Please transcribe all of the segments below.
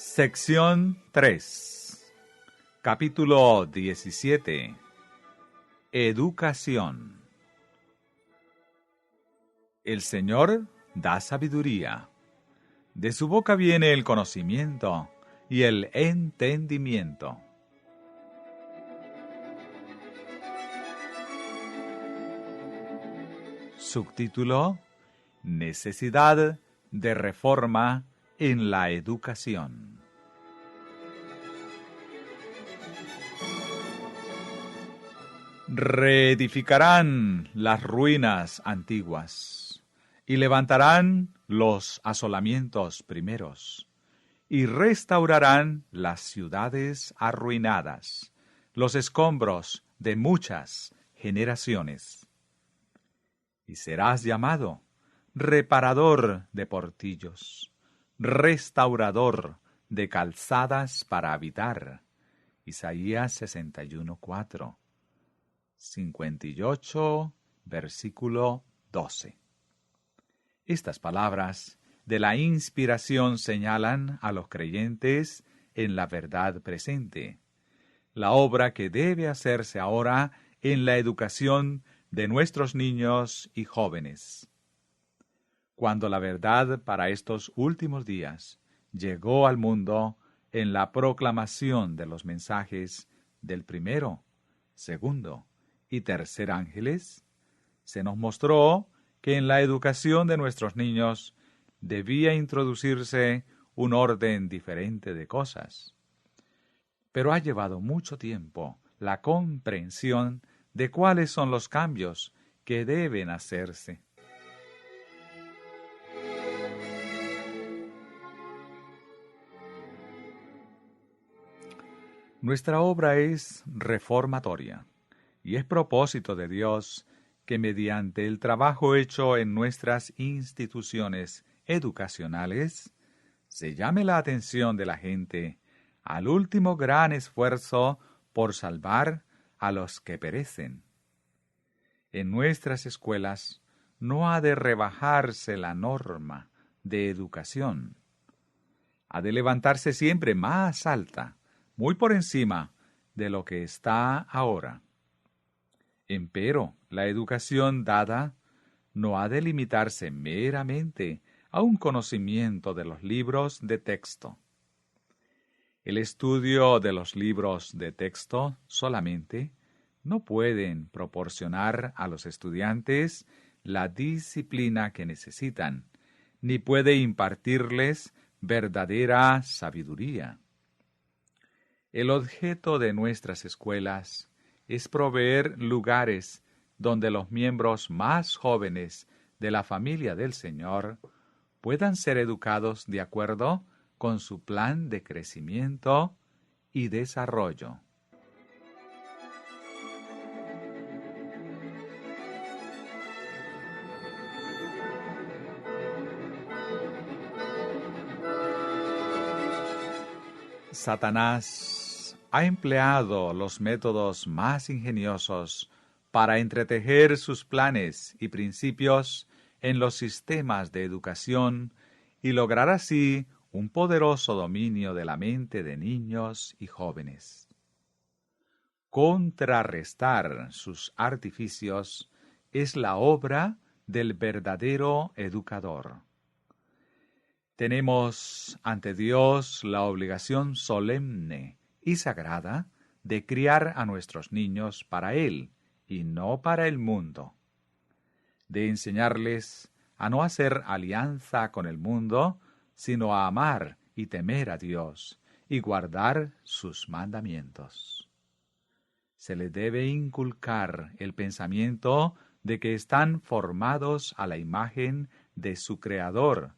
Sección 3. Capítulo 17. Educación. El Señor da sabiduría. De su boca viene el conocimiento y el entendimiento. Subtítulo: Necesidad de reforma en la educación. Reedificarán las ruinas antiguas y levantarán los asolamientos primeros y restaurarán las ciudades arruinadas, los escombros de muchas generaciones. Y serás llamado reparador de portillos, restaurador de calzadas para habitar. Isaías 61:4. 58, versículo 12. Estas palabras de la inspiración señalan a los creyentes en la verdad presente, la obra que debe hacerse ahora en la educación de nuestros niños y jóvenes. Cuando la verdad para estos últimos días llegó al mundo en la proclamación de los mensajes del primero, segundo y tercer ángeles, se nos mostró que en la educación de nuestros niños debía introducirse un orden diferente de cosas. Pero ha llevado mucho tiempo la comprensión de cuáles son los cambios que deben hacerse. Nuestra obra es reformatoria, y es propósito de Dios que mediante el trabajo hecho en nuestras instituciones educacionales se llame la atención de la gente al último gran esfuerzo por salvar a los que perecen. En nuestras escuelas no ha de rebajarse la norma de educación. Ha de levantarse siempre más alta, muy por encima de lo que está ahora. Empero, la educación dada no ha de limitarse meramente a un conocimiento de los libros de texto. El estudio de los libros de texto solamente no pueden proporcionar a los estudiantes la disciplina que necesitan, ni puede impartirles verdadera sabiduría. El objeto de nuestras escuelas es proveer lugares donde los miembros más jóvenes de la familia del Señor puedan ser educados de acuerdo con su plan de crecimiento y desarrollo. Satanás ha empleado los métodos más ingeniosos para entretejer sus planes y principios en los sistemas de educación y lograr así un poderoso dominio de la mente de niños y jóvenes. Contrarrestar sus artificios es la obra del verdadero educador. Tenemos ante Dios la obligación solemne y sagrada de criar a nuestros niños para Él y no para el mundo, de enseñarles a no hacer alianza con el mundo, sino a amar y temer a Dios y guardar sus mandamientos. Se les debe inculcar el pensamiento de que están formados a la imagen de su Creador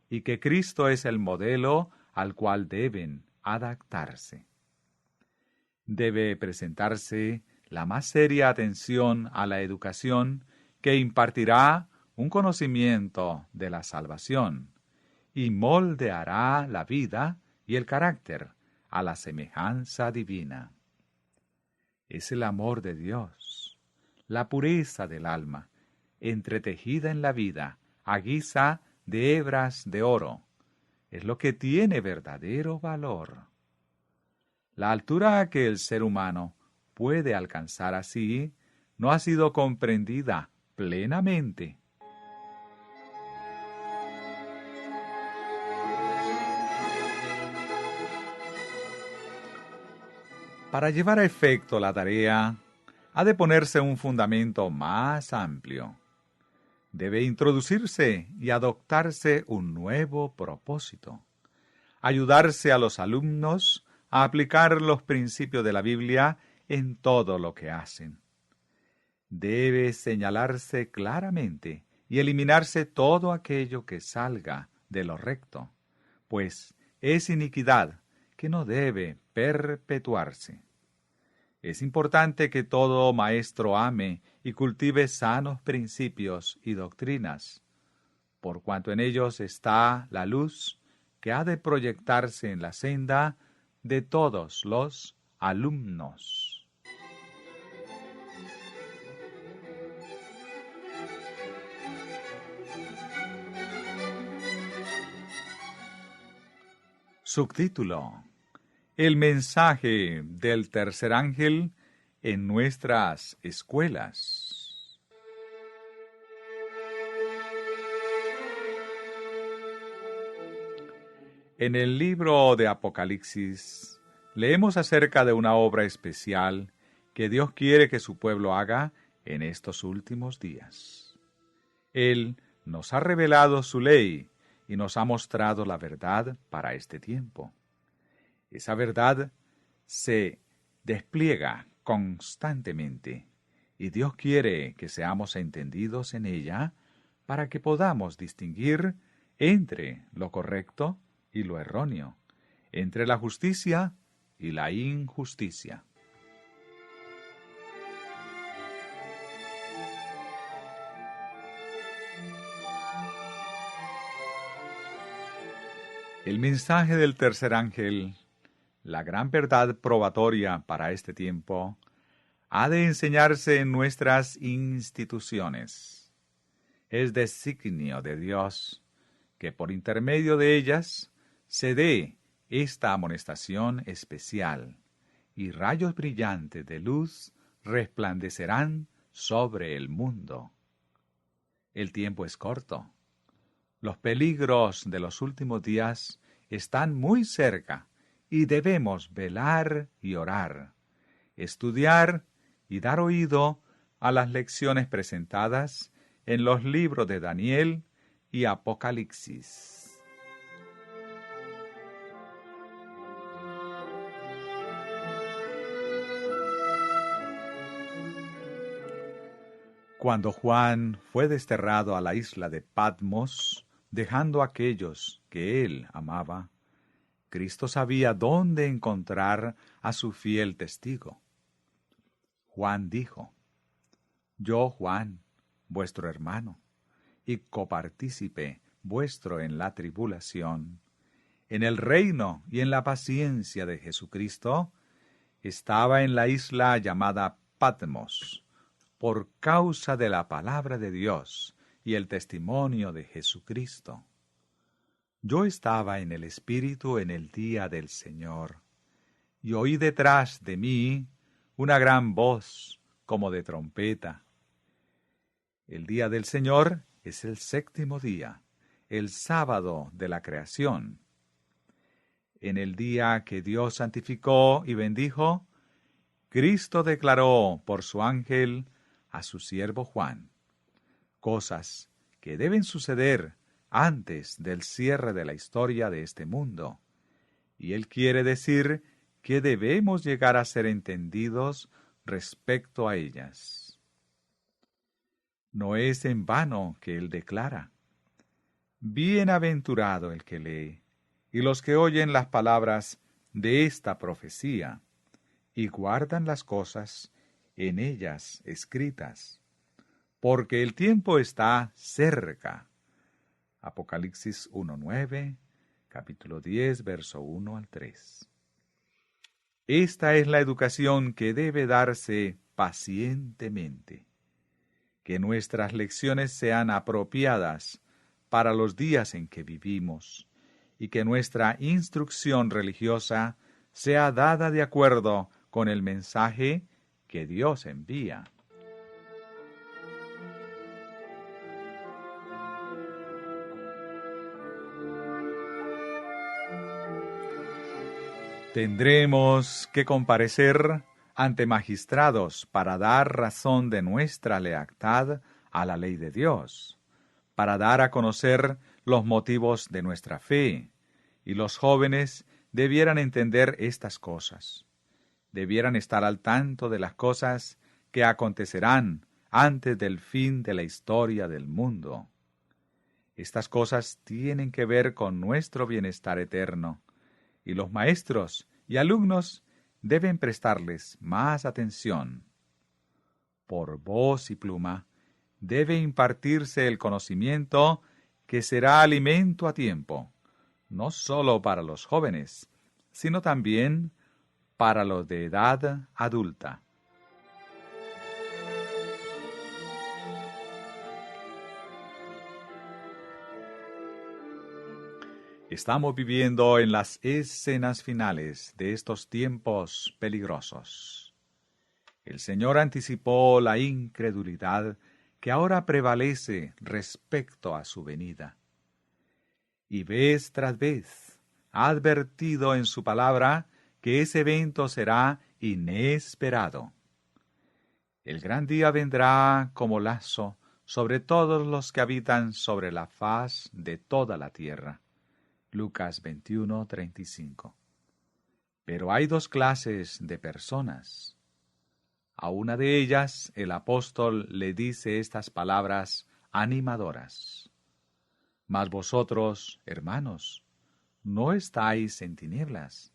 y que Cristo es el modelo al cual deben adaptarse. Debe presentarse la más seria atención a la educación que impartirá un conocimiento de la salvación y moldeará la vida y el carácter a la semejanza divina. Es el amor de Dios, la pureza del alma, entretejida en la vida a guisa de hebras de oro, es lo que tiene verdadero valor. La altura que el ser humano puede alcanzar así no ha sido comprendida plenamente. Para llevar a efecto la tarea, ha de ponerse un fundamento más amplio. Debe introducirse y adoptarse un nuevo propósito. Ayudarse a los alumnos a aplicar los principios de la Biblia en todo lo que hacen. Debe señalarse claramente y eliminarse todo aquello que salga de lo recto, pues es iniquidad que no debe perpetuarse. Es importante que todo maestro ame y cultive sanos principios y doctrinas, por cuanto en ellos está la luz que ha de proyectarse en la senda de todos los alumnos. Subtítulo: El mensaje del tercer ángel en nuestras escuelas. En el libro de Apocalipsis leemos acerca de una obra especial que Dios quiere que su pueblo haga en estos últimos días. Él nos ha revelado su ley y nos ha mostrado la verdad para este tiempo. Esa verdad se despliega constantemente y Dios quiere que seamos entendidos en ella para que podamos distinguir entre lo correcto y lo erróneo, entre la justicia y la injusticia. El mensaje del tercer ángel, la gran verdad probatoria para este tiempo, ha de enseñarse en nuestras instituciones. Es designio de Dios que por intermedio de ellas se dé esta amonestación especial, y rayos brillantes de luz resplandecerán sobre el mundo. El tiempo es corto. Los peligros de los últimos días están muy cerca y debemos velar y orar, estudiar y dar oído a las lecciones presentadas en los libros de Daniel y Apocalipsis. Cuando Juan fue desterrado a la isla de Patmos, dejando a aquellos que él amaba, Cristo sabía dónde encontrar a su fiel testigo. Juan dijo: Yo, Juan, vuestro hermano, y copartícipe vuestro en la tribulación, en el reino y en la paciencia de Jesucristo, estaba en la isla llamada Patmos, por causa de la palabra de Dios y el testimonio de Jesucristo. Yo estaba en el Espíritu en el día del Señor, y oí detrás de mí una gran voz como de trompeta. El día del Señor es el séptimo día, el sábado de la creación. En el día que Dios santificó y bendijo, Cristo declaró por su ángel a su siervo Juan cosas que deben suceder antes del cierre de la historia de este mundo, y él quiere decir que debemos llegar a ser entendidos respecto a ellas. No es en vano que él declara: Bienaventurado el que lee, y los que oyen las palabras de esta profecía, y guardan las cosas en ellas escritas, porque el tiempo está cerca. Apocalipsis 1:9, capítulo 10, verso 1 al 3. Esta es la educación que debe darse pacientemente. Que nuestras lecciones sean apropiadas para los días en que vivimos, y que nuestra instrucción religiosa sea dada de acuerdo con el mensaje que Dios envía. Tendremos que comparecer ante magistrados para dar razón de nuestra lealtad a la ley de Dios, para dar a conocer los motivos de nuestra fe, y los jóvenes debieran entender estas cosas. Debieran estar al tanto de las cosas que acontecerán antes del fin de la historia del mundo. Estas cosas tienen que ver con nuestro bienestar eterno, y los maestros y alumnos deben prestarles más atención. Por voz y pluma debe impartirse el conocimiento que será alimento a tiempo, no sólo para los jóvenes, sino también para los de edad adulta. Estamos viviendo en las escenas finales de estos tiempos peligrosos. El Señor anticipó la incredulidad que ahora prevalece respecto a su venida. Y vez tras vez ha advertido en su palabra que ese evento será inesperado. El gran día vendrá como lazo sobre todos los que habitan sobre la faz de toda la tierra. Lucas 21:35. Pero hay dos clases de personas. A una de ellas el apóstol le dice estas palabras animadoras. Mas vosotros, hermanos, no estáis en tinieblas,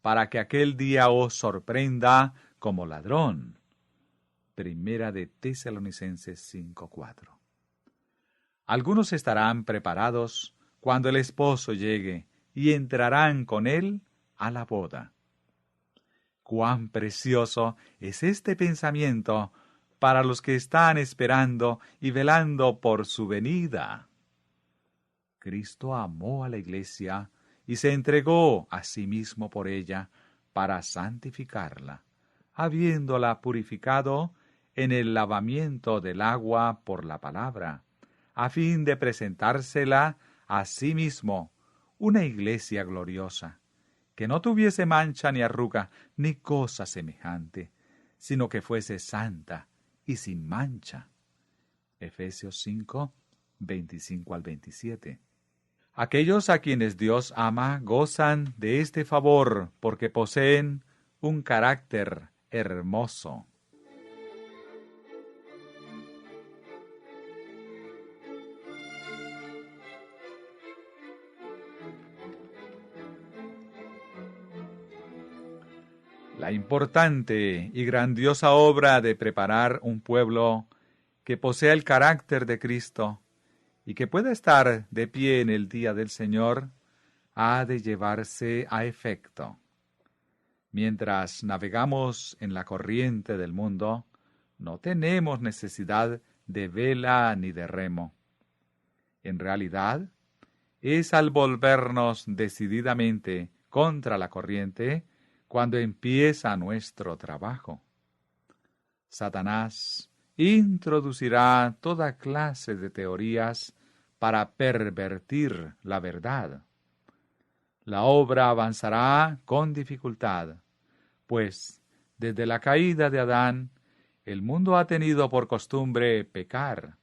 para que aquel día os sorprenda como ladrón. Primera de Tesalonicenses 5:4. Algunos estarán preparados cuando el esposo llegue, y entrarán con él a la boda. Cuán precioso es este pensamiento para los que están esperando y velando por su venida. Cristo amó a la Iglesia y se entregó a sí mismo por ella para santificarla, habiéndola purificado en el lavamiento del agua por la palabra, a fin de presentársela a sí mismo una iglesia gloriosa, que no tuviese mancha ni arruga ni cosa semejante, sino que fuese santa y sin mancha. Efesios 5, 25 al 27. Aquellos a quienes Dios ama gozan de este favor porque poseen un carácter hermoso. La importante y grandiosa obra de preparar un pueblo que posea el carácter de Cristo y que pueda estar de pie en el día del Señor ha de llevarse a efecto. Mientras navegamos en la corriente del mundo, no tenemos necesidad de vela ni de remo. En realidad, es al volvernos decididamente contra la corriente cuando empieza nuestro trabajo. Satanás introducirá toda clase de teorías para pervertir la verdad. La obra avanzará con dificultad, pues desde la caída de Adán, el mundo ha tenido por costumbre pecar,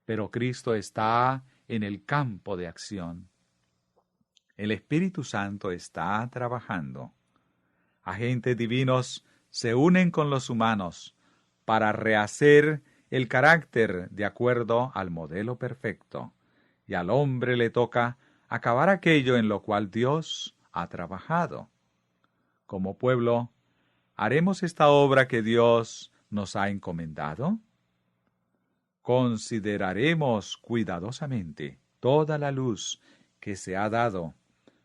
pero Cristo está en el campo de acción. El Espíritu Santo está trabajando. Agentes divinos se unen con los humanos para rehacer el carácter de acuerdo al modelo perfecto, y al hombre le toca acabar aquello en lo cual Dios ha trabajado. Como pueblo, ¿haremos esta obra que Dios nos ha encomendado? Consideraremos cuidadosamente toda la luz que se ha dado,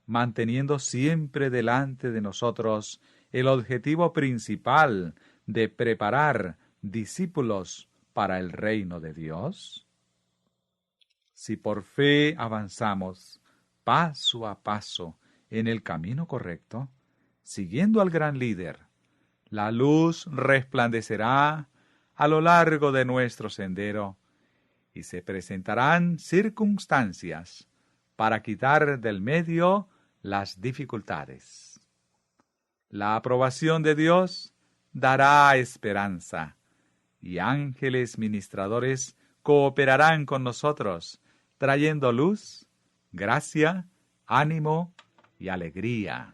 manteniendo siempre delante de nosotros el objetivo principal de preparar discípulos para el reino de Dios. Si por fe avanzamos, paso a paso en el camino correcto, siguiendo al gran líder, la luz resplandecerá a lo largo de nuestro sendero y se presentarán circunstancias para quitar del medio las dificultades. La aprobación de Dios dará esperanza y ángeles ministradores cooperarán con nosotros, trayendo luz, gracia, ánimo y alegría.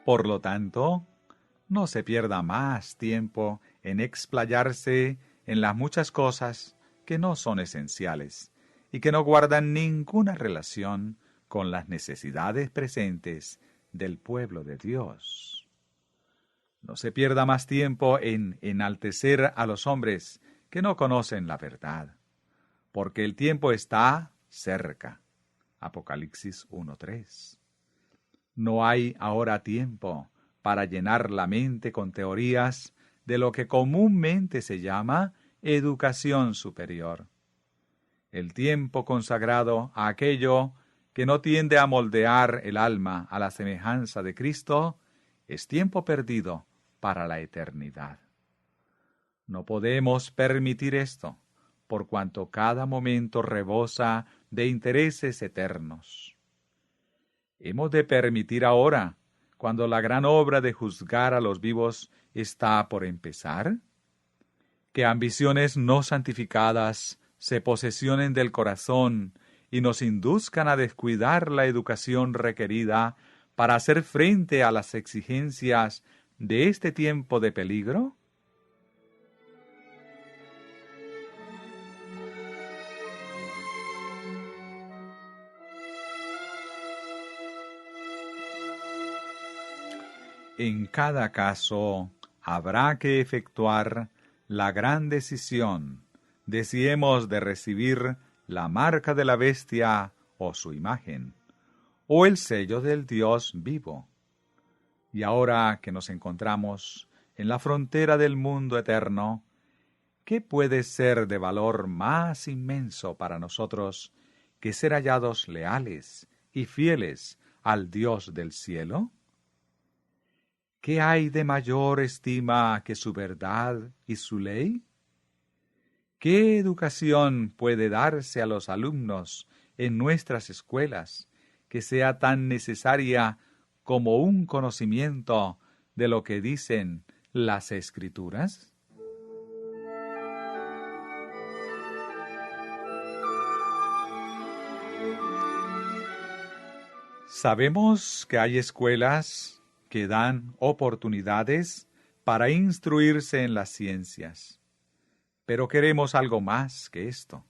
Por lo tanto, no se pierda más tiempo en explayarse en las muchas cosas que no son esenciales y que no guardan ninguna relación con las necesidades presentes del pueblo de Dios. No se pierda más tiempo en enaltecer a los hombres que no conocen la verdad, porque el tiempo está cerca. Apocalipsis 1:3. No hay ahora tiempo para llenar la mente con teorías de lo que comúnmente se llama educación superior. El tiempo consagrado a aquello que no tiende a moldear el alma a la semejanza de Cristo es tiempo perdido para la eternidad. No podemos permitir esto, por cuanto cada momento rebosa de intereses eternos. ¿Hemos de permitir ahora, cuando la gran obra de juzgar a los vivos está por empezar, que ambiciones no santificadas se posesionen del corazón y nos induzcan a descuidar la educación requerida para hacer frente a las exigencias de este tiempo de peligro? En cada caso, habrá que efectuar la gran decisión de si hemos de recibir la marca de la bestia o su imagen, o el sello del Dios vivo. Y ahora que nos encontramos en la frontera del mundo eterno, ¿qué puede ser de valor más inmenso para nosotros que ser hallados leales y fieles al Dios del cielo? ¿Qué hay de mayor estima que su verdad y su ley? ¿Qué educación puede darse a los alumnos en nuestras escuelas que sea tan necesaria como un conocimiento de lo que dicen las Escrituras? Sabemos que hay escuelas que dan oportunidades para instruirse en las ciencias. Pero queremos algo más que esto.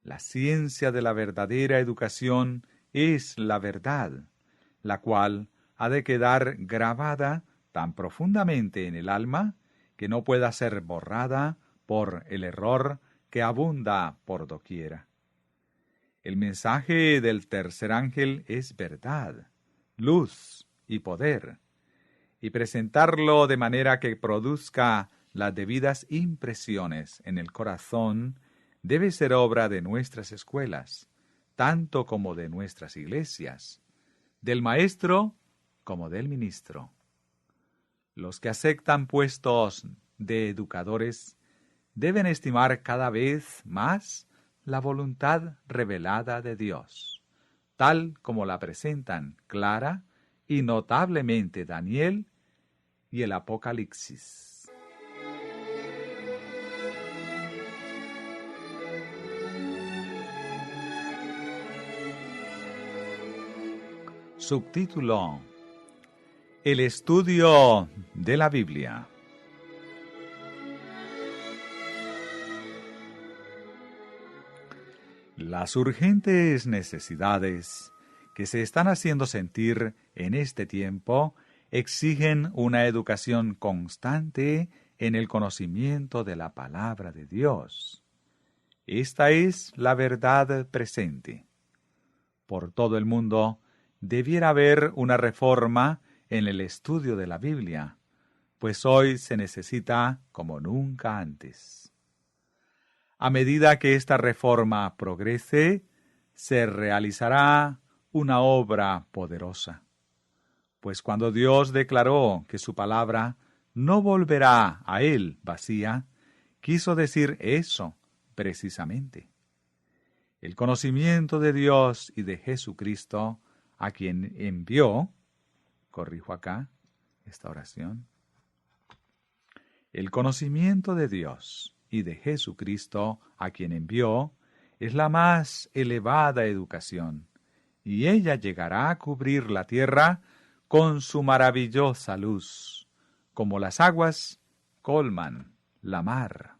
La ciencia de la verdadera educación es la verdad, la cual ha de quedar grabada tan profundamente en el alma que no pueda ser borrada por el error que abunda por doquiera. El mensaje del tercer ángel es verdad, luz y poder, y presentarlo de manera que produzca las debidas impresiones en el corazón debe ser obra de nuestras escuelas, tanto como de nuestras iglesias, del maestro como del ministro. Los que aceptan puestos de educadores deben estimar cada vez más la voluntad revelada de Dios, tal como la presentan clara y notablemente Daniel y el Apocalipsis. Subtítulo: El estudio de la Biblia. Las urgentes necesidades que se están haciendo sentir en este tiempo exigen una educación constante en el conocimiento de la palabra de Dios. Esta es la verdad presente. Por todo el mundo debiera haber una reforma en el estudio de la Biblia, pues hoy se necesita como nunca antes. A medida que esta reforma progrese, se realizará una obra poderosa. Pues cuando Dios declaró que su palabra no volverá a él vacía, quiso decir eso precisamente. El conocimiento de Dios y de Jesucristo, a quien envió, corrijo acá esta oración, el conocimiento de Dios y de Jesucristo, a quien envió, es la más elevada educación, y ella llegará a cubrir la tierra con su maravillosa luz, como las aguas colman la mar.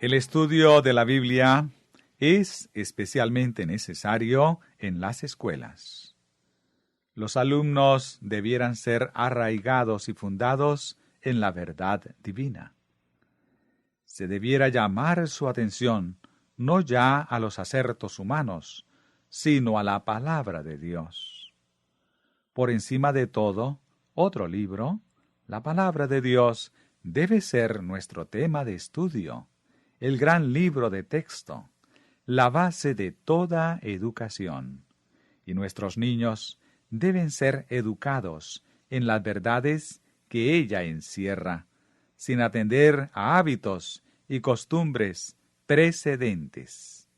El estudio de la Biblia es especialmente necesario en las escuelas. Los alumnos debieran ser arraigados y fundados en la verdad divina. Se debiera llamar su atención no ya a los acertos humanos, sino a la palabra de Dios. Por encima de todo, otro libro, la palabra de Dios, debe ser nuestro tema de estudio, el gran libro de texto, la base de toda educación. Y nuestros niños deben ser educados en las verdades que ella encierra, sin atender a hábitos y costumbres precedentes.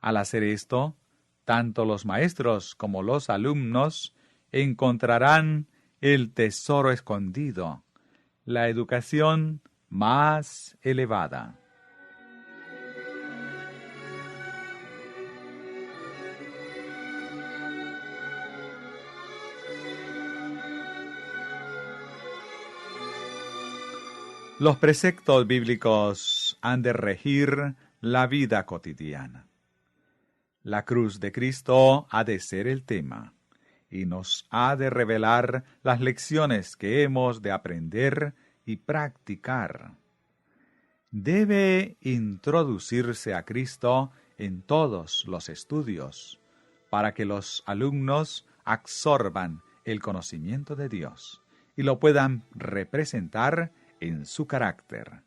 Al hacer esto, tanto los maestros como los alumnos encontrarán el tesoro escondido, la educación más elevada. Los preceptos bíblicos han de regir la vida cotidiana. La cruz de Cristo ha de ser el tema, y nos ha de revelar las lecciones que hemos de aprender y practicar. Debe introducirse a Cristo en todos los estudios, para que los alumnos absorban el conocimiento de Dios y lo puedan representar en su carácter.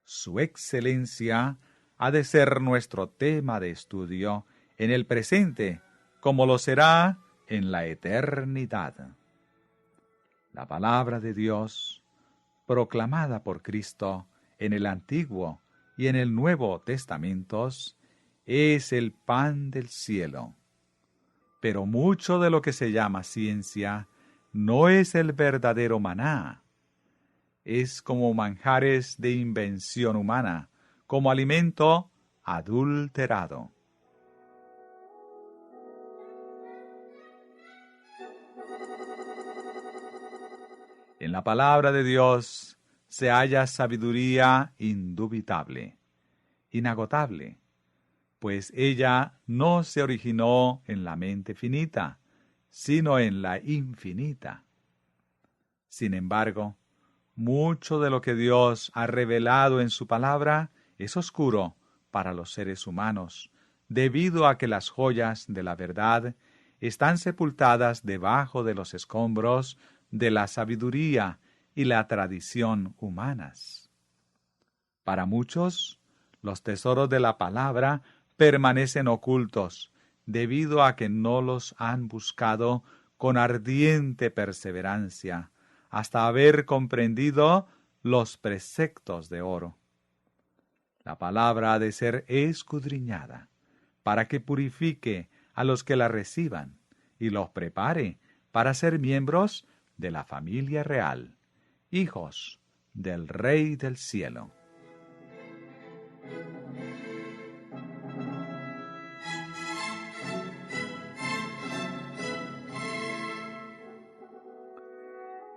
Su excelencia ha de ser nuestro tema de estudio en el presente, como lo será en la eternidad. La palabra de Dios, proclamada por Cristo en el Antiguo y en el Nuevo Testamentos, es el pan del cielo. Pero mucho de lo que se llama ciencia no es el verdadero maná. Es como manjares de invención humana, como alimento adulterado. En la palabra de Dios se halla sabiduría indubitable, inagotable, pues ella no se originó en la mente finita, sino en la infinita. Sin embargo, mucho de lo que Dios ha revelado en su palabra es oscuro para los seres humanos, debido a que las joyas de la verdad están sepultadas debajo de los escombros de la sabiduría y la tradición humanas. Para muchos, los tesoros de la palabra permanecen ocultos, debido a que no los han buscado con ardiente perseverancia, hasta haber comprendido los preceptos de oro. La palabra ha de ser escudriñada, para que purifique a los que la reciban y los prepare para ser miembros de la familia real, hijos del Rey del Cielo.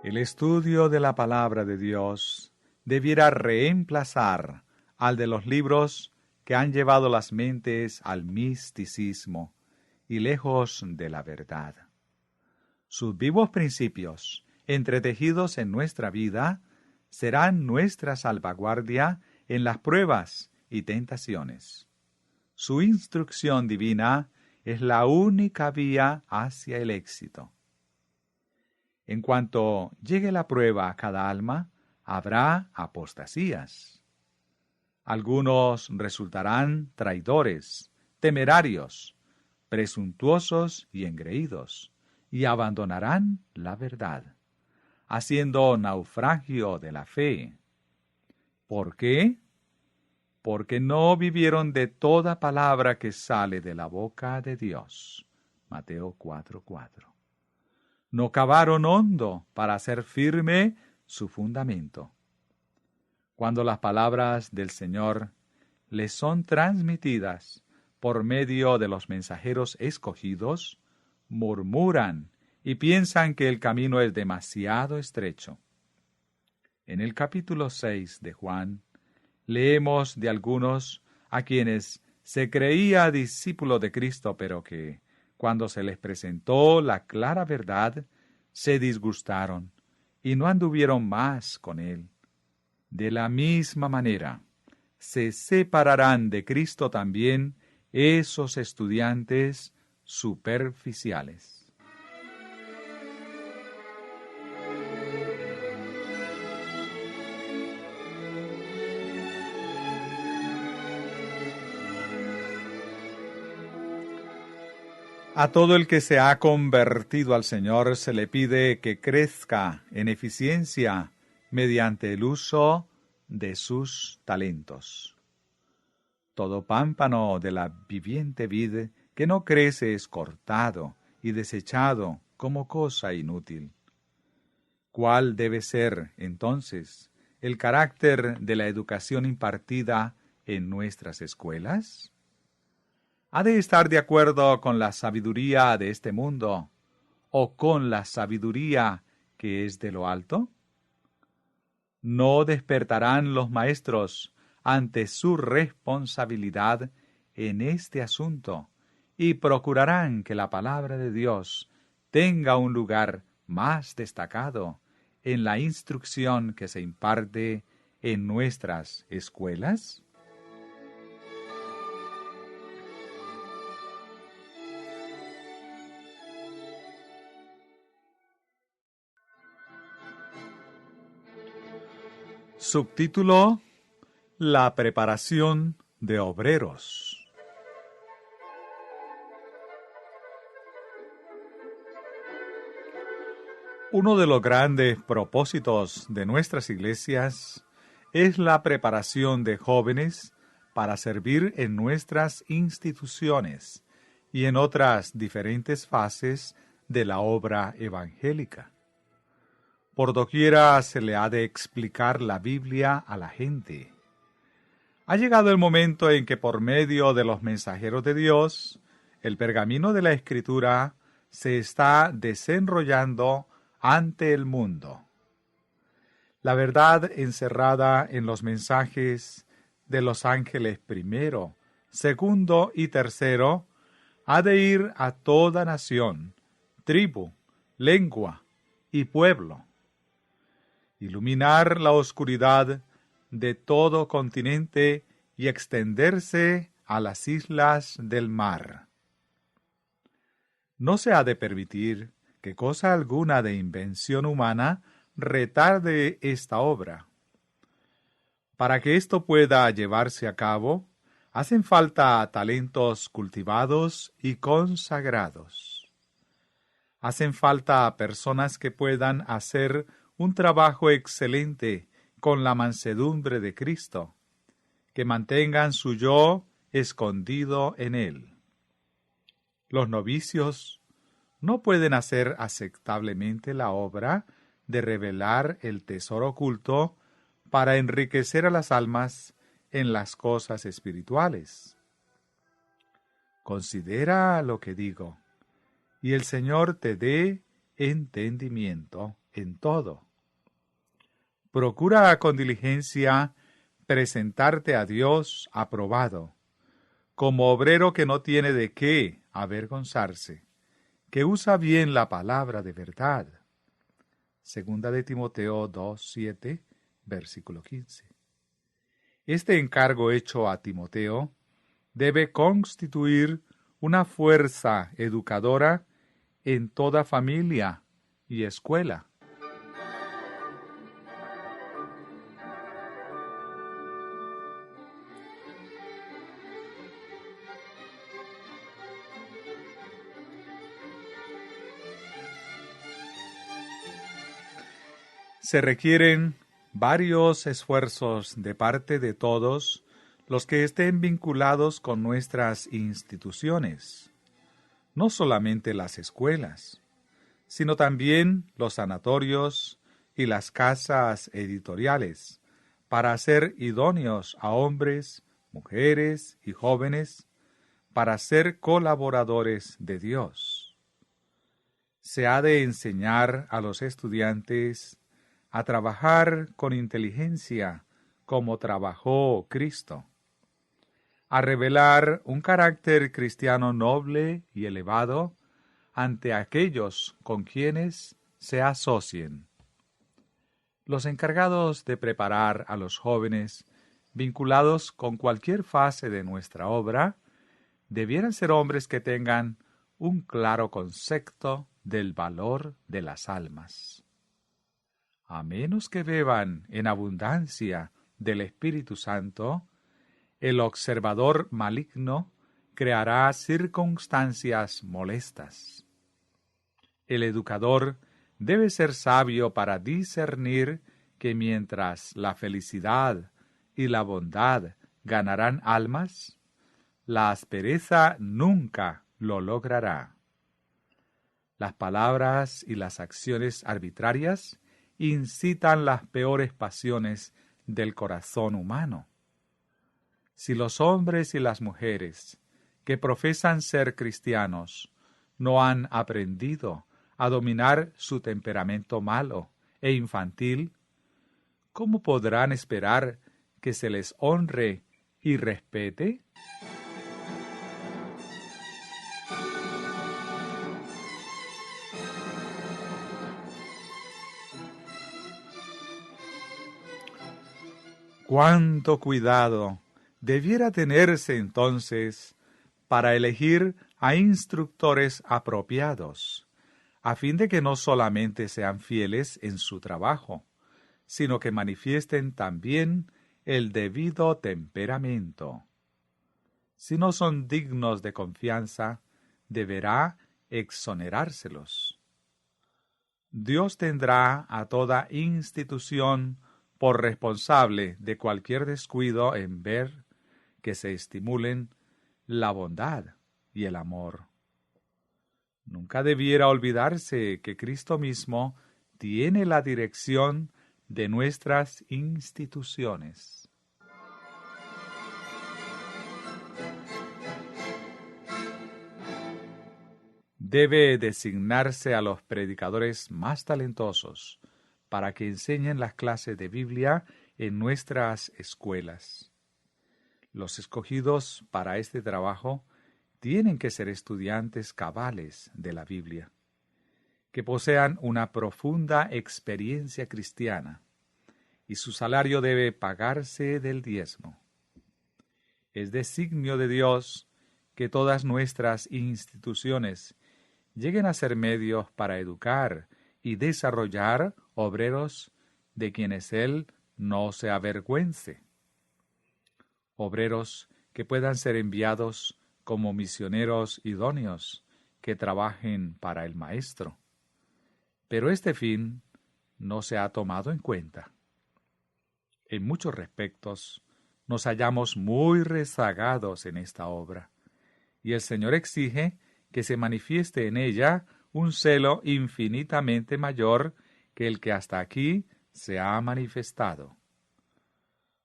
El estudio de la palabra de Dios debiera reemplazar al de los libros que han llevado las mentes al misticismo y lejos de la verdad. Sus vivos principios, entretejidos en nuestra vida, serán nuestra salvaguardia en las pruebas y tentaciones. Su instrucción divina es la única vía hacia el éxito. En cuanto llegue la prueba a cada alma, habrá apostasías. Algunos resultarán traidores, temerarios, presuntuosos y engreídos, y abandonarán la verdad, haciendo naufragio de la fe. ¿Por qué? Porque no vivieron de toda palabra que sale de la boca de Dios. Mateo 4:4. No cavaron hondo para hacer firme su fundamento. Cuando las palabras del Señor les son transmitidas por medio de los mensajeros escogidos, murmuran y piensan que el camino es demasiado estrecho. En el capítulo 6 de Juan, leemos de algunos a quienes se creía discípulo de Cristo, pero que, cuando se les presentó la clara verdad, se disgustaron y no anduvieron más con él. De la misma manera, se separarán de Cristo también esos estudiantes superficiales. A todo el que se ha convertido al Señor se le pide que crezca en eficiencia mediante el uso de sus talentos. Todo pámpano de la viviente vid que no crece es cortado y desechado como cosa inútil. ¿Cuál debe ser, entonces, el carácter de la educación impartida en nuestras escuelas? ¿Ha de estar de acuerdo con la sabiduría de este mundo o con la sabiduría que es de lo alto? ¿No despertarán los maestros ante su responsabilidad en este asunto y procurarán que la palabra de Dios tenga un lugar más destacado en la instrucción que se imparte en nuestras escuelas? Subtítulo: La preparación de obreros. Uno de los grandes propósitos de nuestras iglesias es la preparación de jóvenes para servir en nuestras instituciones y en otras diferentes fases de la obra evangélica. Por doquiera se le ha de explicar la Biblia a la gente. Ha llegado el momento en que por medio de los mensajeros de Dios, el pergamino de la Escritura se está desenrollando ante el mundo. La verdad encerrada en los mensajes de los ángeles primero, segundo y tercero ha de ir a toda nación, tribu, lengua y pueblo. Iluminar la oscuridad de todo continente y extenderse a las islas del mar. No se ha de permitir que cosa alguna de invención humana retarde esta obra. Para que esto pueda llevarse a cabo, hacen falta talentos cultivados y consagrados. Hacen falta personas que puedan hacer un trabajo excelente con la mansedumbre de Cristo, que mantengan su yo escondido en él. Los novicios no pueden hacer aceptablemente la obra de revelar el tesoro oculto para enriquecer a las almas en las cosas espirituales. Considera lo que digo, y el Señor te dé entendimiento en todo. Procura con diligencia presentarte a Dios aprobado, como obrero que no tiene de qué avergonzarse, que usa bien la palabra de verdad. Segunda de Timoteo 2:7, versículo 15. Este encargo hecho a Timoteo debe constituir una fuerza educadora en toda familia y escuela. Se requieren varios esfuerzos de parte de todos los que estén vinculados con nuestras instituciones, no solamente las escuelas, sino también los sanatorios y las casas editoriales, para hacer idóneos a hombres, mujeres y jóvenes, para ser colaboradores de Dios. Se ha de enseñar a los estudiantes a trabajar con inteligencia como trabajó Cristo, a revelar un carácter cristiano noble y elevado ante aquellos con quienes se asocien. Los encargados de preparar a los jóvenes vinculados con cualquier fase de nuestra obra debieran ser hombres que tengan un claro concepto del valor de las almas. A menos que beban en abundancia del Espíritu Santo, el observador maligno creará circunstancias molestas. El educador debe ser sabio para discernir que mientras la felicidad y la bondad ganarán almas, la aspereza nunca lo logrará. Las palabras y las acciones arbitrarias incitan las peores pasiones del corazón humano. Si los hombres y las mujeres que profesan ser cristianos no han aprendido a dominar su temperamento malo e infantil, ¿cómo podrán esperar que se les honre y respete? ¡Cuánto cuidado debiera tenerse entonces para elegir a instructores apropiados, a fin de que no solamente sean fieles en su trabajo, sino que manifiesten también el debido temperamento? Si no son dignos de confianza, deberá exonerárselos. Dios tendrá a toda institución por responsable de cualquier descuido en ver que se estimulen la bondad y el amor. Nunca debiera olvidarse que Cristo mismo tiene la dirección de nuestras instituciones. Debe designarse a los predicadores más talentosos para que enseñen las clases de Biblia en nuestras escuelas. Los escogidos para este trabajo tienen que ser estudiantes cabales de la Biblia, que posean una profunda experiencia cristiana, y su salario debe pagarse del diezmo. Es designio de Dios que todas nuestras instituciones lleguen a ser medios para educar y desarrollar obreros de quienes Él no se avergüence. Obreros que puedan ser enviados como misioneros idóneos que trabajen para el Maestro. Pero este fin no se ha tomado en cuenta. En muchos respectos nos hallamos muy rezagados en esta obra, y el Señor exige que se manifieste en ella un celo infinitamente mayor que el que hasta aquí se ha manifestado.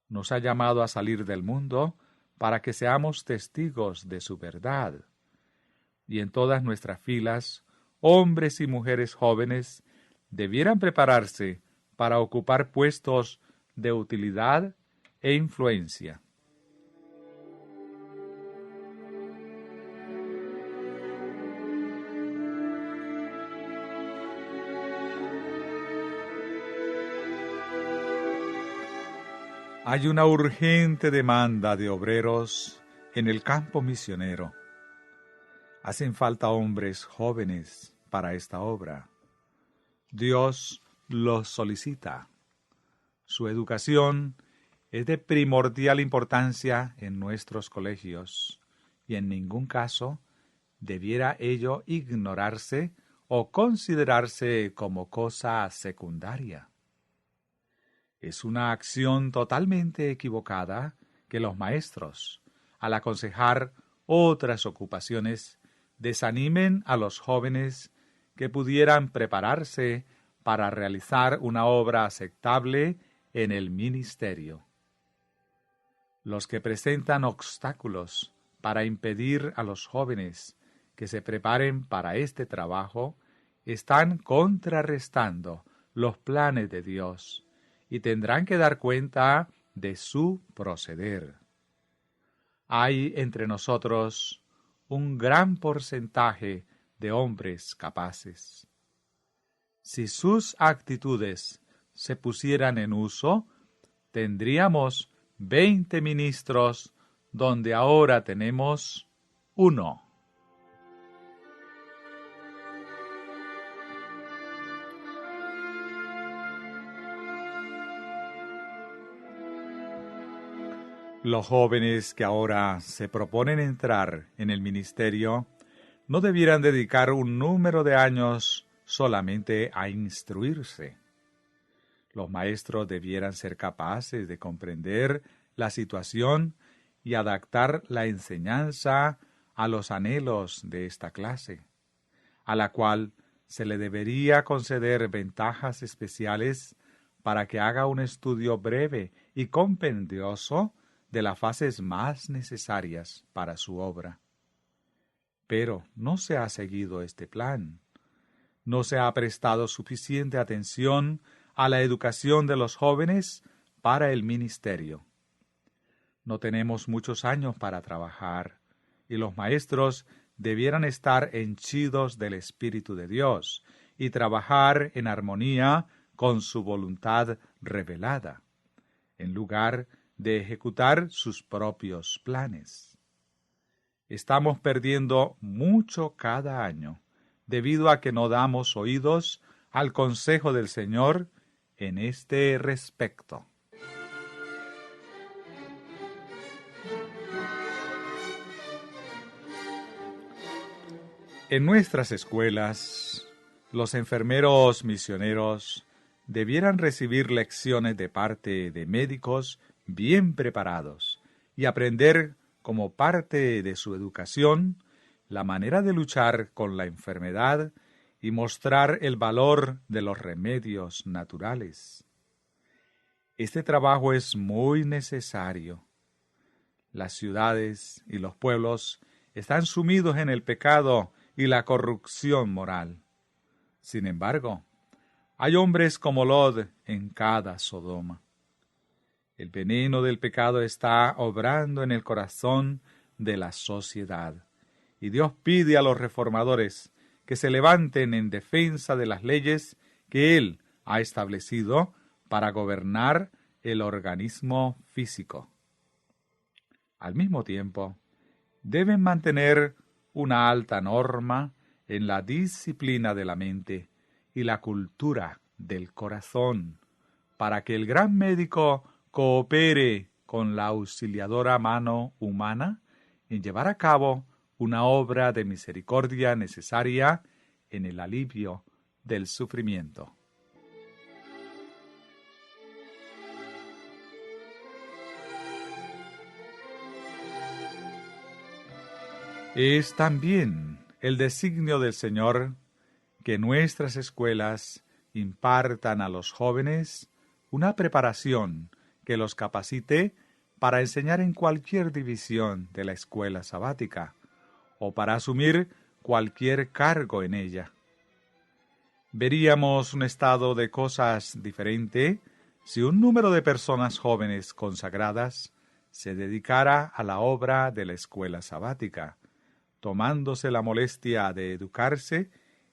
Nos ha llamado a salir del mundo para que seamos testigos de su verdad. Y en todas nuestras filas, hombres y mujeres jóvenes debieran prepararse para ocupar puestos de utilidad e influencia. Hay una urgente demanda de obreros en el campo misionero. Hacen falta hombres jóvenes para esta obra. Dios los solicita. Su educación es de primordial importancia en nuestros colegios y en ningún caso debiera ello ignorarse o considerarse como cosa secundaria. Es una acción totalmente equivocada que los maestros, al aconsejar otras ocupaciones, desanimen a los jóvenes que pudieran prepararse para realizar una obra aceptable en el ministerio. Los que presentan obstáculos para impedir a los jóvenes que se preparen para este trabajo están contrarrestando los planes de Dios y tendrán que dar cuenta de su proceder. Hay entre nosotros un gran porcentaje de hombres capaces. Si sus actitudes se pusieran en uso, tendríamos 20 ministros donde ahora tenemos 1. Los jóvenes que ahora se proponen entrar en el ministerio no debieran dedicar un número de años solamente a instruirse. Los maestros debieran ser capaces de comprender la situación y adaptar la enseñanza a los anhelos de esta clase, a la cual se le debería conceder ventajas especiales para que haga un estudio breve y compendioso de las fases más necesarias para su obra. Pero no se ha seguido este plan. No se ha prestado suficiente atención a la educación de los jóvenes para el ministerio. No tenemos muchos años para trabajar, y los maestros debieran estar henchidos del Espíritu de Dios y trabajar en armonía con su voluntad revelada, en lugar de ejecutar sus propios planes. Estamos perdiendo mucho cada año, debido a que no damos oídos al consejo del Señor en este respecto. En nuestras escuelas, los enfermeros misioneros debieran recibir lecciones de parte de médicos bien preparados y aprender como parte de su educación la manera de luchar con la enfermedad y mostrar el valor de los remedios naturales. Este trabajo es muy necesario. Las ciudades y los pueblos están sumidos en el pecado y la corrupción moral. Sin embargo, hay hombres como Lot en cada Sodoma. El veneno del pecado está obrando en el corazón de la sociedad, y Dios pide a los reformadores que se levanten en defensa de las leyes que Él ha establecido para gobernar el organismo físico. Al mismo tiempo, deben mantener una alta norma en la disciplina de la mente y la cultura del corazón, para que el gran médico coopere con la auxiliadora mano humana en llevar a cabo una obra de misericordia necesaria en el alivio del sufrimiento. Es también el designio del Señor que nuestras escuelas impartan a los jóvenes una preparación que los capacite para enseñar en cualquier división de la escuela sabática o para asumir cualquier cargo en ella. Veríamos un estado de cosas diferente si un número de personas jóvenes consagradas se dedicara a la obra de la escuela sabática, tomándose la molestia de educarse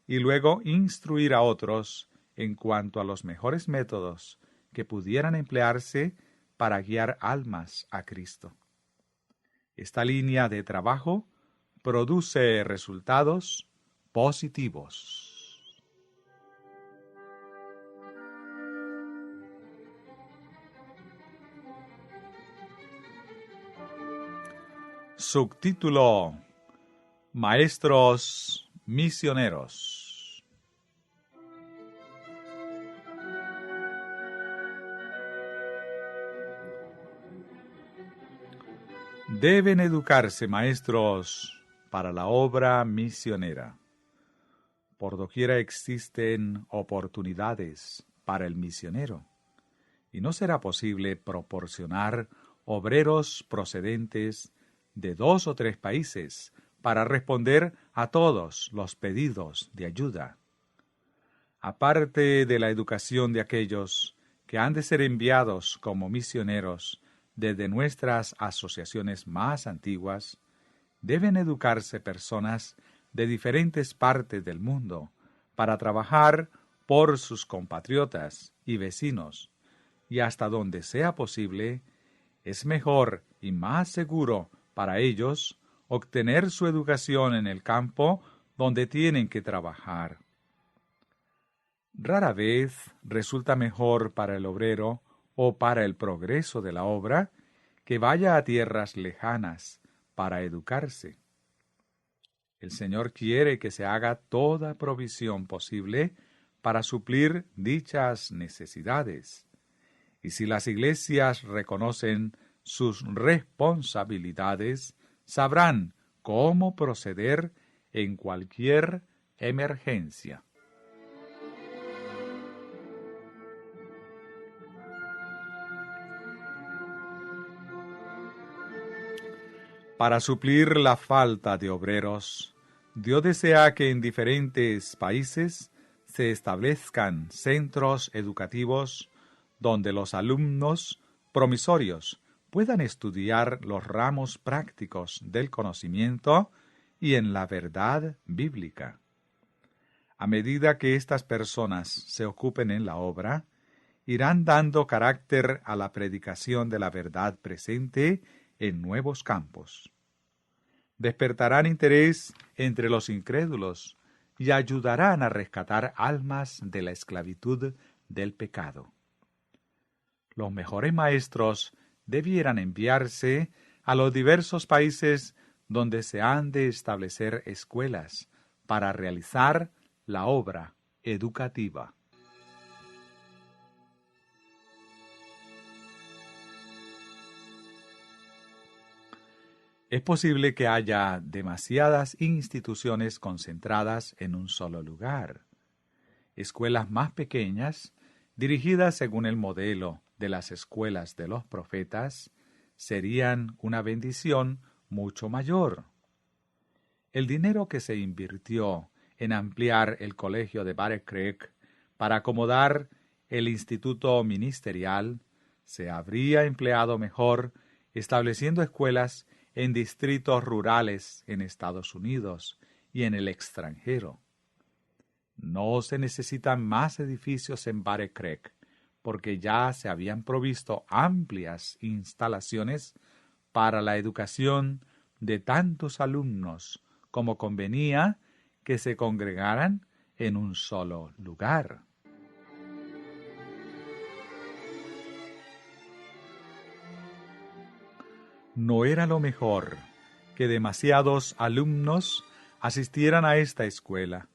y luego instruir a otros en cuanto a los mejores métodos que pudieran emplearse para guiar almas a Cristo. Esta línea de trabajo produce resultados positivos. Subtítulo: Maestros misioneros. Deben educarse maestros para la obra misionera. Por doquiera existen oportunidades para el misionero, y no será posible proporcionar obreros procedentes de 2 o 3 países para responder a todos los pedidos de ayuda. Aparte de la educación de aquellos que han de ser enviados como misioneros desde nuestras asociaciones más antiguas, deben educarse personas de diferentes partes del mundo para trabajar por sus compatriotas y vecinos, y hasta donde sea posible, es mejor y más seguro para ellos obtener su educación en el campo donde tienen que trabajar. Rara vez resulta mejor para el obrero o para el progreso de la obra que vaya a tierras lejanas para educarse. El Señor quiere que se haga toda provisión posible para suplir dichas necesidades. Y si las iglesias reconocen sus responsabilidades, sabrán cómo proceder en cualquier emergencia. Para suplir la falta de obreros, Dios desea que en diferentes países se establezcan centros educativos donde los alumnos promisorios puedan estudiar los ramos prácticos del conocimiento y en la verdad bíblica. A medida que estas personas se ocupen en la obra, irán dando carácter a la predicación de la verdad presente en nuevos campos. Despertarán interés entre los incrédulos y ayudarán a rescatar almas de la esclavitud del pecado. Los mejores maestros debieran enviarse a los diversos países donde se han de establecer escuelas para realizar la obra educativa. Es posible que haya demasiadas instituciones concentradas en un solo lugar. Escuelas más pequeñas, dirigidas según el modelo de las escuelas de los profetas, serían una bendición mucho mayor. El dinero que se invirtió en ampliar el colegio de Battle Creek para acomodar el instituto ministerial se habría empleado mejor estableciendo escuelas en distritos rurales en Estados Unidos y en el extranjero. No se necesitan más edificios en Battle Creek, porque ya se habían provisto amplias instalaciones para la educación de tantos alumnos como convenía que se congregaran en un solo lugar. No era lo mejor que demasiados alumnos asistieran a esta escuela,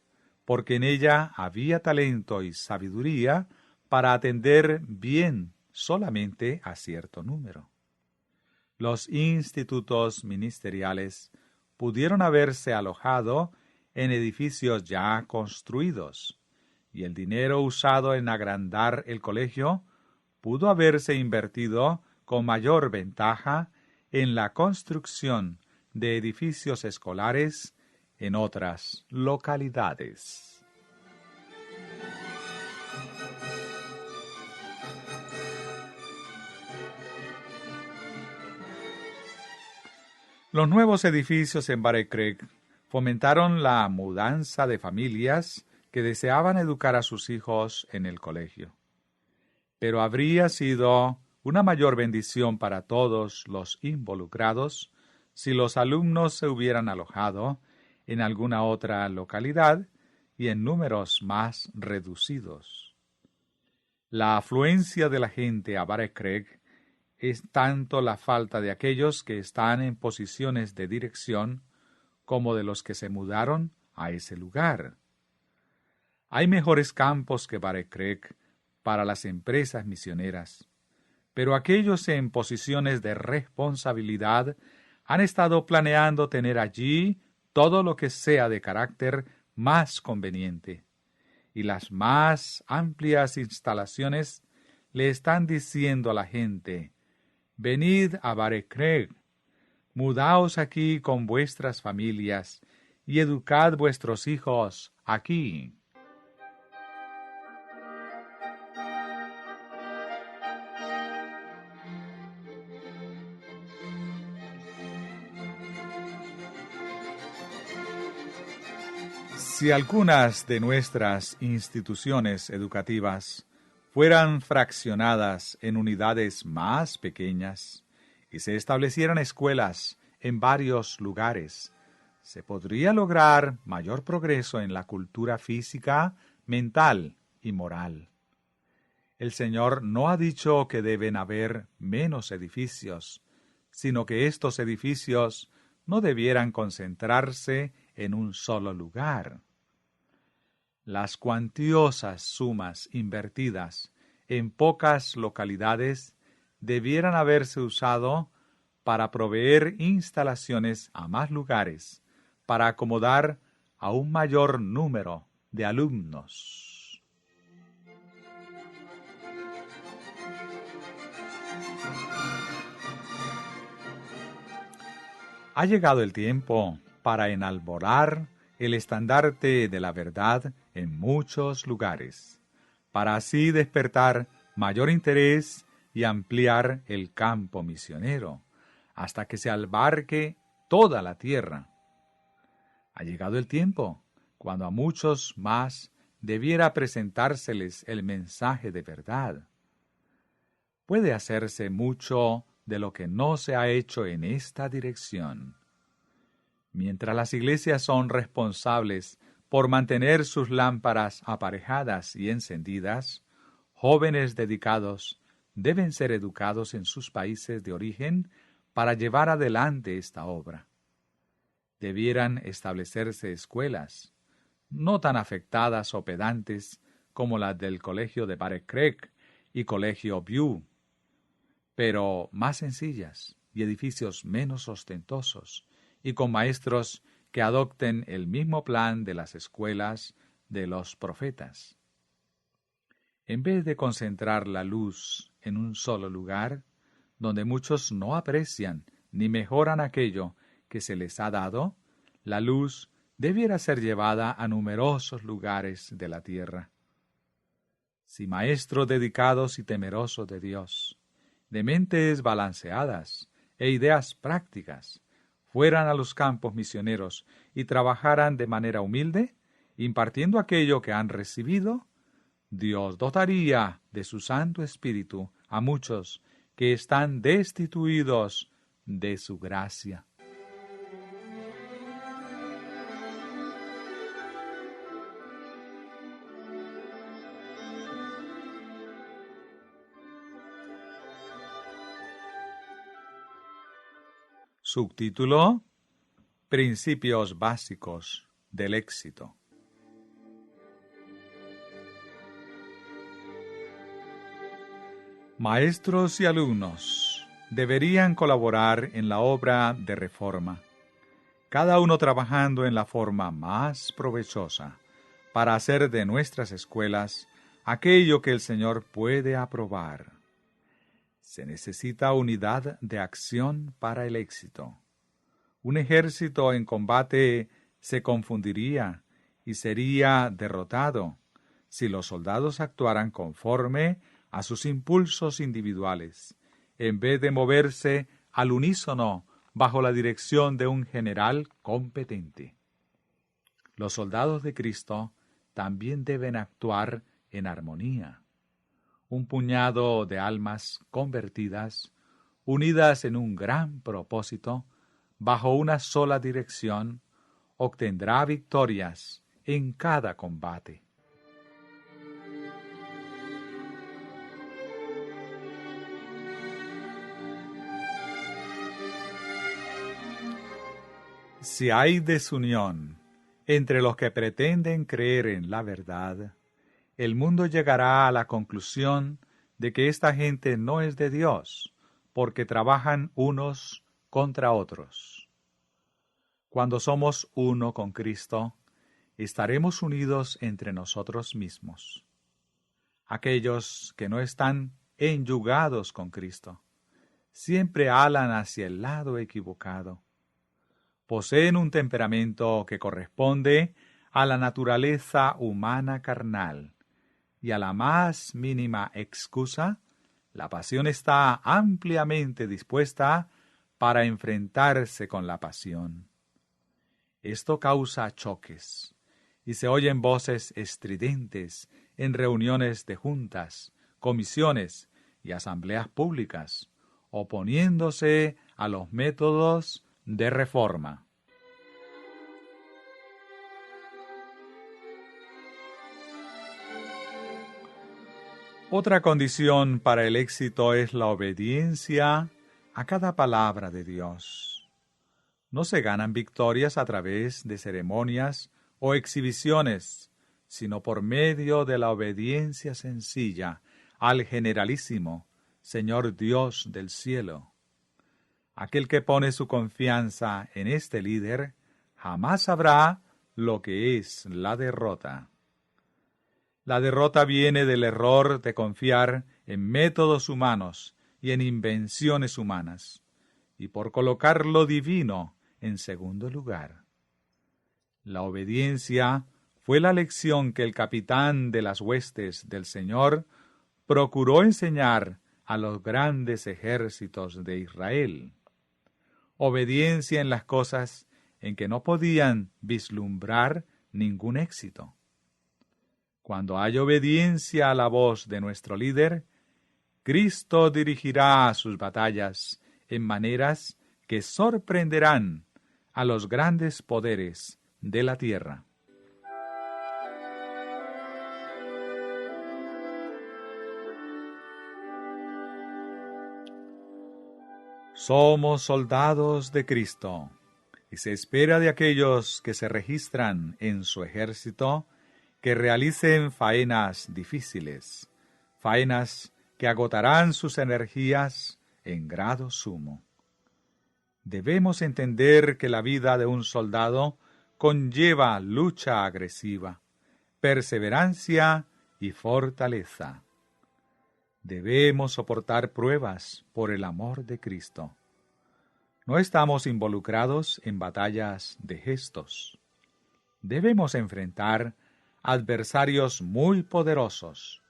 porque en ella había talento y sabiduría para atender bien solamente a cierto número. Los institutos ministeriales pudieron haberse alojado en edificios ya construidos, y el dinero usado en agrandar el colegio pudo haberse invertido con mayor ventaja en la construcción de edificios escolares en otras localidades. Los nuevos edificios en Battle Creek fomentaron la mudanza de familias que deseaban educar a sus hijos en el colegio. Pero habría sido una mayor bendición para todos los involucrados si los alumnos se hubieran alojado en alguna otra localidad y en números más reducidos. La afluencia de la gente a Barrack Creek es tanto la falta de aquellos que están en posiciones de dirección como de los que se mudaron a ese lugar. Hay mejores campos que Barrack Creek para las empresas misioneras, pero aquellos en posiciones de responsabilidad han estado planeando tener allí todo lo que sea de carácter más conveniente, y las más amplias instalaciones le están diciendo a la gente: venid a Barrack Creek, mudaos aquí con vuestras familias y educad vuestros hijos aquí. Si algunas de nuestras instituciones educativas fueran fraccionadas en unidades más pequeñas y se establecieran escuelas en varios lugares, se podría lograr mayor progreso en la cultura física, mental y moral. El Señor no ha dicho que deben haber menos edificios, sino que estos edificios no debieran concentrarse en un solo lugar. Las cuantiosas sumas invertidas en pocas localidades debieran haberse usado para proveer instalaciones a más lugares, para acomodar a un mayor número de alumnos. Ha llegado el tiempo para enalborar el estandarte de la verdad en muchos lugares, para así despertar mayor interés y ampliar el campo misionero, hasta que se abarque toda la tierra. Ha llegado el tiempo cuando a muchos más debiera presentárseles el mensaje de verdad. Puede hacerse mucho de lo que no se ha hecho en esta dirección. Mientras las iglesias son responsables por mantener sus lámparas aparejadas y encendidas, jóvenes dedicados deben ser educados en sus países de origen para llevar adelante esta obra. Debieran establecerse escuelas, no tan afectadas o pedantes como las del Colegio de Barrack Creek y Colegio View, pero más sencillas y edificios menos ostentosos, y con maestros que adopten el mismo plan de las escuelas de los profetas. En vez de concentrar la luz en un solo lugar, donde muchos no aprecian ni mejoran aquello que se les ha dado, la luz debiera ser llevada a numerosos lugares de la tierra. Si maestros dedicados y temerosos de Dios, de mentes balanceadas e ideas prácticas, fueran a los campos misioneros y trabajaran de manera humilde, impartiendo aquello que han recibido, Dios dotaría de su Santo Espíritu a muchos que están destituidos de su gracia. Subtítulo: Principios básicos del éxito. Maestros y alumnos deberían colaborar en la obra de reforma, cada uno trabajando en la forma más provechosa para hacer de nuestras escuelas aquello que el Señor puede aprobar. Se necesita unidad de acción para el éxito. Un ejército en combate se confundiría y sería derrotado si los soldados actuaran conforme a sus impulsos individuales, en vez de moverse al unísono bajo la dirección de un general competente. Los soldados de Cristo también deben actuar en armonía. Un puñado de almas convertidas, unidas en un gran propósito, bajo una sola dirección, obtendrá victorias en cada combate. Si hay desunión entre los que pretenden creer en la verdad, el mundo llegará a la conclusión de que esta gente no es de Dios, porque trabajan unos contra otros. Cuando somos uno con Cristo, estaremos unidos entre nosotros mismos. Aquellos que no están enyugados con Cristo siempre alan hacia el lado equivocado. Poseen un temperamento que corresponde a la naturaleza humana carnal, y a la más mínima excusa, la pasión está ampliamente dispuesta para enfrentarse con la pasión. Esto causa choques, y se oyen voces estridentes en reuniones de juntas, comisiones y asambleas públicas, oponiéndose a los métodos de reforma. Otra condición para el éxito es la obediencia a cada palabra de Dios. No se ganan victorias a través de ceremonias o exhibiciones, sino por medio de la obediencia sencilla al generalísimo Señor Dios del cielo. Aquel que pone su confianza en este líder jamás sabrá lo que es la derrota. La derrota viene del error de confiar en métodos humanos y en invenciones humanas, y por colocar lo divino en segundo lugar. La obediencia fue la lección que el capitán de las huestes del Señor procuró enseñar a los grandes ejércitos de Israel. Obediencia en las cosas en que no podían vislumbrar ningún éxito. Cuando hay obediencia a la voz de nuestro líder, Cristo dirigirá sus batallas en maneras que sorprenderán a los grandes poderes de la tierra. Somos soldados de Cristo, y se espera de aquellos que se registran en su ejército que realicen faenas difíciles, faenas que agotarán sus energías en grado sumo. Debemos entender que la vida de un soldado conlleva lucha agresiva, perseverancia y fortaleza. Debemos soportar pruebas por el amor de Cristo. No estamos involucrados en batallas de gestos. Debemos enfrentar adversarios muy poderosos,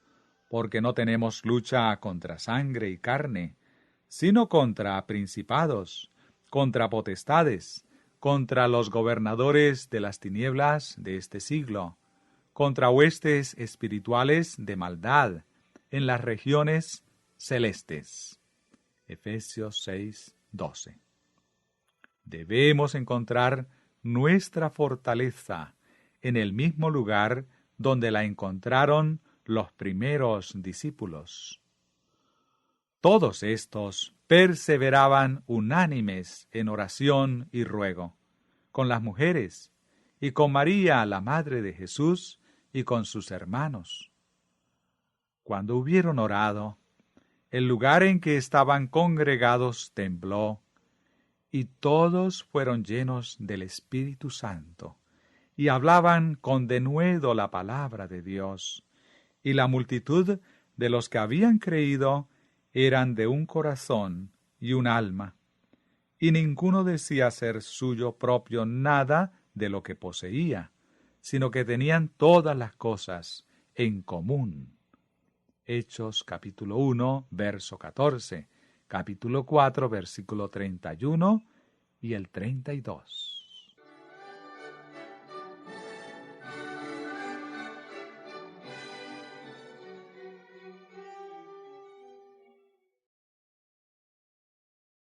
porque no tenemos lucha contra sangre y carne, sino contra principados, contra potestades, contra los gobernadores de las tinieblas de este siglo, contra huestes espirituales de maldad en las regiones celestes. Efesios 6:12. Debemos encontrar nuestra fortaleza en el mismo lugar donde la encontraron los primeros discípulos. Todos estos perseveraban unánimes en oración y ruego, con las mujeres, y con María, la madre de Jesús, y con sus hermanos. Cuando hubieron orado, el lugar en que estaban congregados tembló, y todos fueron llenos del Espíritu Santo, y hablaban con denuedo la palabra de Dios, y la multitud de los que habían creído eran de un corazón y un alma, y ninguno decía ser suyo propio nada de lo que poseía, sino que tenían todas las cosas en común. Hechos capítulo 1, verso 14, capítulo 4, versículo 31 y el 32.